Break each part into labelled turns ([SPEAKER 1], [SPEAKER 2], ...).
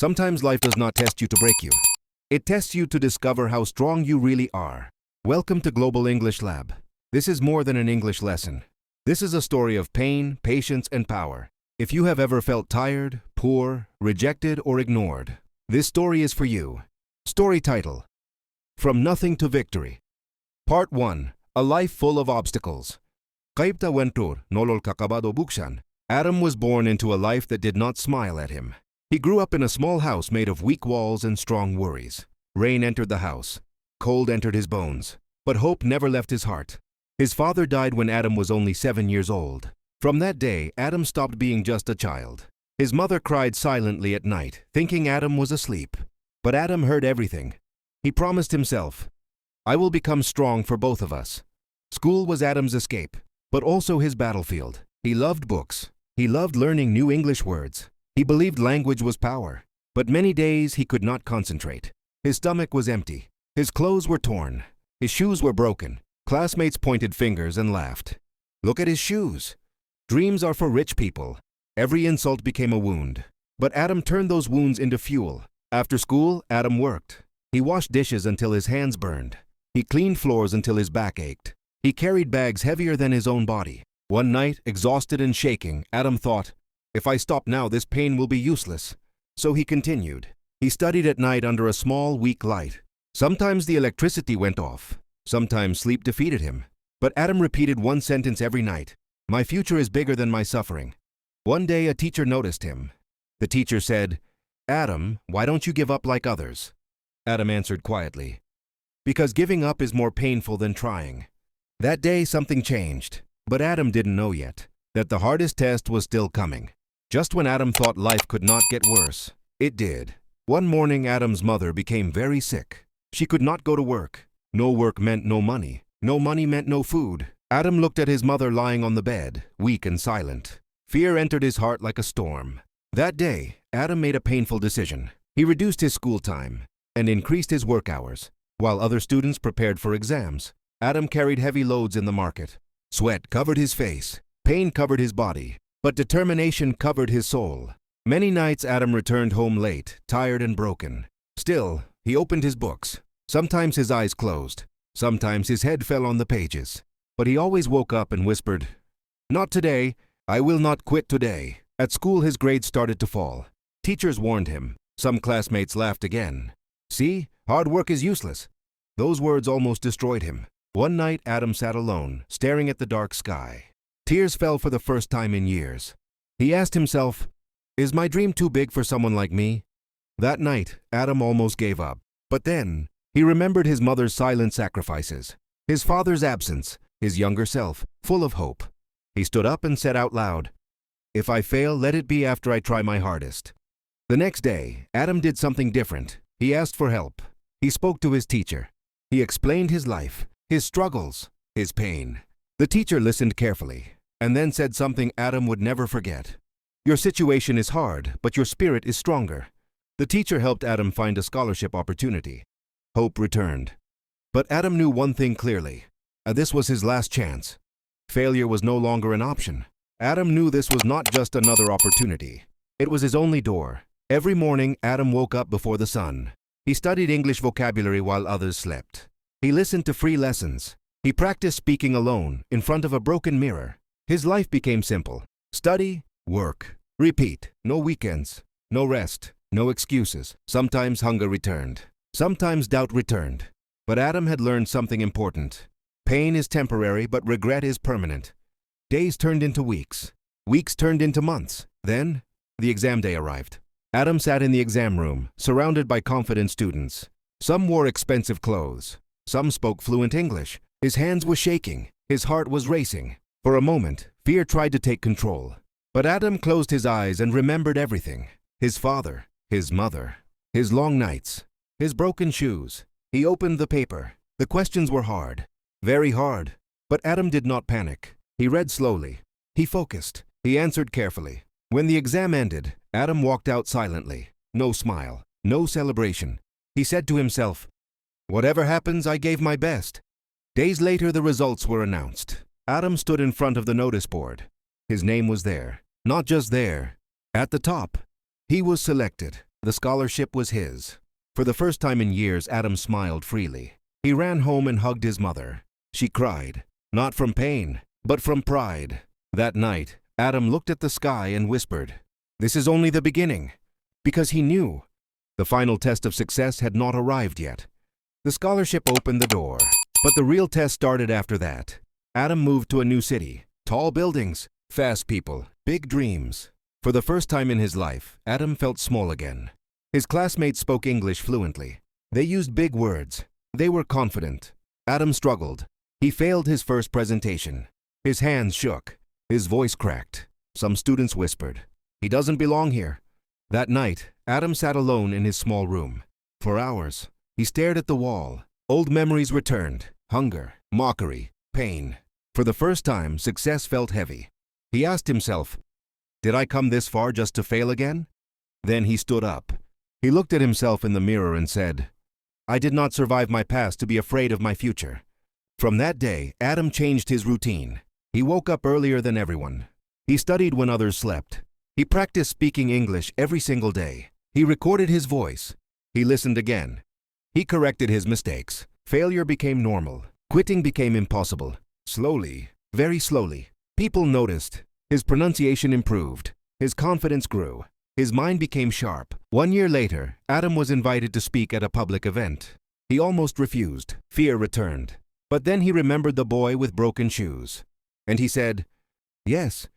[SPEAKER 1] Sometimes life does not test you to break you. It tests you to discover how strong you really are. Welcome to Global English Lab. This is more than an English lesson. This is a story of pain, patience, and power. If you have ever felt tired, poor, rejected, or ignored, this story is for you. Story title: From Nothing to Victory. Part 1. A Life Full of Obstacles. Kaipta wentur nolol kakabado bukshan. Adam was born into a life that did not smile at him. He grew up in a small house made of weak walls and strong worries. Rain entered the house. Cold entered his bones. But hope never left his heart. His father died when Adam was only 7 years old. From that day, Adam stopped being just a child. His mother cried silently at night, thinking Adam was asleep. But Adam heard everything. He promised himself, "I will become strong for both of us." School was Adam's escape, but also his battlefield. He loved books. He loved learning new English words. He believed language was power. But many days he could not concentrate. His stomach was empty. His clothes were torn. His shoes were broken. Classmates pointed fingers and laughed. "Look at his shoes. Dreams are for rich people." Every insult became a wound. But Adam turned those wounds into fuel. After school, Adam worked. He washed dishes until his hands burned. He cleaned floors until his back ached. He carried bags heavier than his own body. One night, exhausted and shaking, Adam thought, "If I stop now, this pain will be useless." So he continued. He studied at night under a small, weak light. Sometimes the electricity went off. Sometimes sleep defeated him. But Adam repeated one sentence every night: "My future is bigger than my suffering." One day, a teacher noticed him. The teacher said, "Adam, why don't you give up like others?" Adam answered quietly, "Because giving up is more painful than trying." That day, something changed. But Adam didn't know yet that the hardest test was still coming. Just when Adam thought life could not get worse, it did. One morning, Adam's mother became very sick. She could not go to work. No work meant no money. No money meant no food. Adam looked at his mother lying on the bed, weak and silent. Fear entered his heart like a storm. That day, Adam made a painful decision. He reduced his school time and increased his work hours. While other students prepared for exams, Adam carried heavy loads in the market. Sweat covered his face. Pain covered his body, but determination covered his soul. Many nights Adam returned home late, tired and broken. Still, he opened his books. Sometimes his eyes closed. Sometimes his head fell on the pages. But he always woke up and whispered, "Not today. I will not quit today." At school, his grades started to fall. Teachers warned him. Some classmates laughed again. "See, hard work is useless." Those words almost destroyed him. One night, Adam sat alone, staring at the dark sky. Tears fell for the first time in years. He asked himself, "Is my dream too big for someone like me?" That night, Adam almost gave up. But then, he remembered his mother's silent sacrifices, his father's absence, his younger self, full of hope. He stood up and said out loud, "If I fail, let it be after I try my hardest." The next day, Adam did something different. He asked for help. He spoke to his teacher. He explained his life, his struggles, his pain. The teacher listened carefully and then said something Adam would never forget. "Your situation is hard, but your spirit is stronger." The teacher helped Adam find a scholarship opportunity. Hope returned. But Adam knew one thing clearly. This was his last chance. Failure was no longer an option. Adam knew this was not just another opportunity. It was his only door. Every morning, Adam woke up before the sun. He studied English vocabulary while others slept. He listened to free lessons. He practiced speaking alone, in front of a broken mirror. His life became simple. Study, work, repeat. No weekends, no rest, no excuses. Sometimes hunger returned. Sometimes doubt returned. But Adam had learned something important. Pain is temporary, but regret is permanent. Days turned into weeks. Weeks turned into months. Then, the exam day arrived. Adam sat in the exam room, surrounded by confident students. Some wore expensive clothes. Some spoke fluent English. His hands were shaking. His heart was racing. For a moment, fear tried to take control. But Adam closed his eyes and remembered everything. His father, his mother, his long nights, his broken shoes. He opened the paper. The questions were hard, very hard. But Adam did not panic. He read slowly. He focused. He answered carefully. When the exam ended, Adam walked out silently. No smile, no celebration. He said to himself, "Whatever happens, I gave my best." Days later, the results were announced. Adam stood in front of the notice board. His name was there. Not just there. At the top. He was selected. The scholarship was his. For the first time in years, Adam smiled freely. He ran home and hugged his mother. She cried, not from pain, but from pride. That night, Adam looked at the sky and whispered, "This is only the beginning," because he knew the final test of success had not arrived yet. The scholarship opened the door, but the real test started after that. Adam moved to a new city. Tall buildings, fast people, big dreams. For the first time in his life, Adam felt small again. His classmates spoke English fluently. They used big words. They were confident. Adam struggled. He failed his first presentation. His hands shook. His voice cracked. Some students whispered, "He doesn't belong here." That night, Adam sat alone in his small room. For hours, he stared at the wall. Old memories returned. Hunger, mockery, pain. For the first time, success felt heavy. He asked himself, "Did I come this far just to fail again?" Then he stood up. He looked at himself in the mirror and said, "I did not survive my past to be afraid of my future." From that day, Adam changed his routine. He woke up earlier than everyone. He studied when others slept. He practiced speaking English every single day. He recorded his voice. He listened again. He corrected his mistakes. Failure became normal. Quitting became impossible. Slowly, very slowly, people noticed. His pronunciation improved. His confidence grew. His mind became sharp. 1 year later, Adam was invited to speak at a public event. He almost refused. Fear returned. But then he remembered the boy with broken shoes. And he said, "Yes."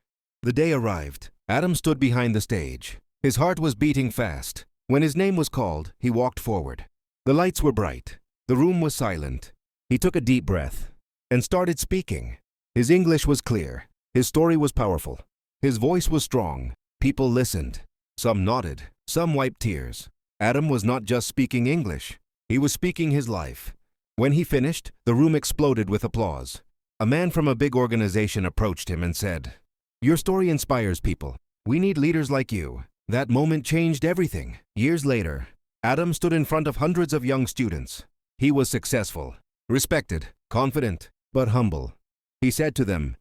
[SPEAKER 1] The day arrived. Adam stood behind the stage. His heart was beating fast. When his name was called, he walked forward. The lights were bright. The room was silent. He took a deep breath and started speaking. His English was clear. His story was powerful. His voice was strong. People listened. Some nodded. Some wiped tears. Adam was not just speaking English. He was speaking his life. When he finished, the room exploded with applause. A man from a big organization approached him and said, "Your story inspires people. We need leaders like you." That moment changed everything. Years later, Adam stood in front of hundreds of young students. He was successful, respected, confident, but humble. He said to them,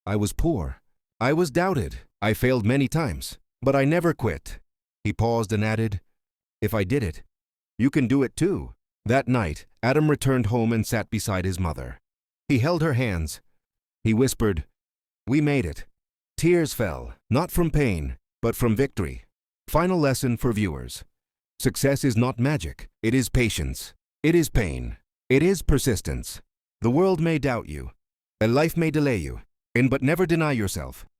[SPEAKER 1] "I was poor. I was doubted. I failed many times, but I never quit." He paused and added, "If I did it, you can do it too." That night, Adam returned home and sat beside his mother. He held her hands. He whispered, "We made it." Tears fell, not from pain, but from victory. Final lesson for viewers. Success is not magic. It is patience. It is pain. It is persistence. The world may doubt you, and life may delay you, but never deny yourself.